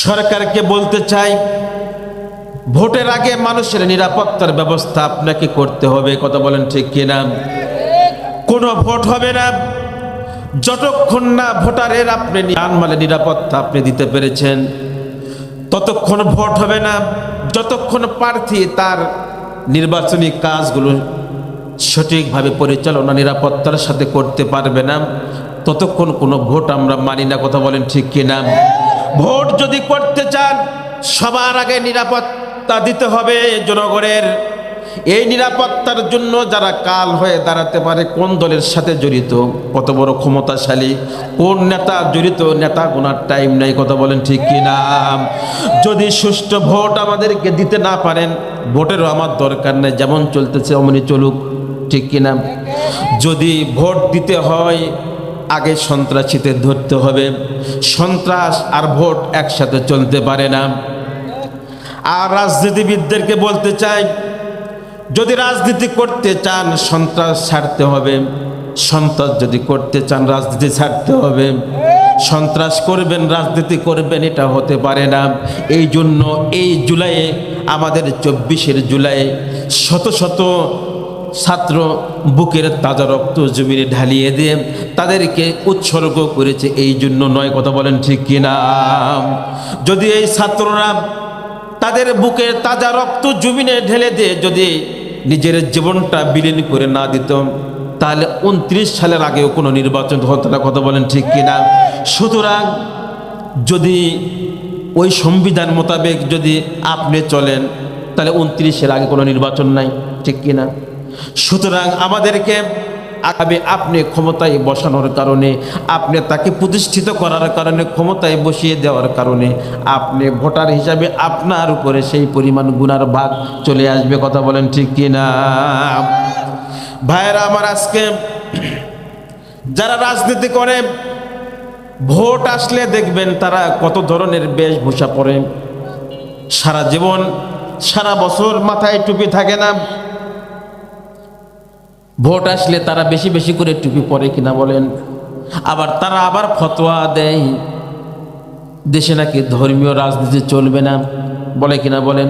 সরকারকে বলতে চাই, ভোটের আগে মানুষের নিরাপত্তার ব্যবস্থা আপনাকে করতে হবে। কথা বলেন ঠিক কিনা? কোনো ভোট হবে না যতক্ষণ না ভোটারের আপনি জানমালের নিরাপত্তা আপনি দিতে পেরেছেন, ততক্ষণ ভোট হবে না। যতক্ষণ প্রার্থী তার নির্বাচনী কাজগুলো সঠিকভাবে পরিচালনা নিরাপত্তার সাথে করতে পারবে না, ততক্ষণ কোনো ভোট আমরা মানি না। কথা বলেন ঠিক কিনা? ভোট যদি করতে চান, সবার আগে নিরাপত্তা দিতে হবে জনগণের। এই নিরাপত্তার জন্য যারা কাল হয়ে দাঁড়াতে পারে, কোন দলের সাথে জড়িত, কত বড় ক্ষমতাশালী, কোন নেতা জড়িত, নেতা গোনার টাইম নাই। কথা বলেন ঠিক কিনা? যদি সুষ্ঠু ভোট আমাদেরকে দিতে না পারেন, ভোটেরও আমার দরকার নেই, যেমন চলতেছে অমনি চলুক। ঠিক কিনা? যদি ভোট দিতে হয়, আগে সন্ত্রাসীদের ধরতে হবে। সন্ত্রাস আর ভোট একসাথে চলতে পারে না। আর রাজনীতিবিদদেরকে বলতে চাই, যদি রাজনীতি করতে চান সন্ত্রাস ছাড়তে হবে, সন্ত্রাস যদি করতে চান রাজনীতি ছাড়তে হবে। সন্ত্রাস করবেন রাজনীতি করবেন, এটা হতে পারে না। এই জন্য এই জুলাইয়ে, আমাদের 24 জুলাই, শত শত ছাত্র বুকের তাজা রক্ত জমিনে ঢালিয়ে দিয়ে তাদেরকে উৎসর্গ করেছে। এই জন্য নয়। কথা বলেন ঠিক কিনা? যদি এই ছাত্ররা তাদের বুকের তাজা রক্ত জমিনে ঢেলে দিয়ে যদি নিজের জীবনটা বিলীন করে না দিত, তাহলে 29 সালের আগেও কোনো নির্বাচন হতো না। কথা বলেন ঠিক কিনা? সুতরাং যদি ওই সংবিধান মোতাবেক যদি আপনি চলেন, তাহলে 29-এর আগে কোনো নির্বাচন নাই। ঠিক কিনা? সুতরাং আমাদেরকে আপনি ক্ষমতায় বসানোর কারণে, আপনি তাকে প্রতিষ্ঠিত করার কারণে, ক্ষমতায় বসিয়ে দেওয়ার কারণে আপনি ভোটার হিসাবে আপনার উপরে সেই পরিমাণ গুনার ভাগ চলে আসবে। কথা বলেন ঠিক কিনা? ভাইয়েরা আমার, আজকে যারা রাজনীতি করে, ভোট আসলে দেখবেন তারা কত ধরনের বেশভূষা পরে। সারা জীবন, সারা বছর মাথায় টুপি থাকে না। ভোট আসলে তারা বেশি বেশি করে টুপি পরে কিনা বলেন। আবার তারা আবার ফতোয়া দেয়, দেশে নাকি ধর্মীয় রাজনীতি চলবে না, বলে কিনা বলেন।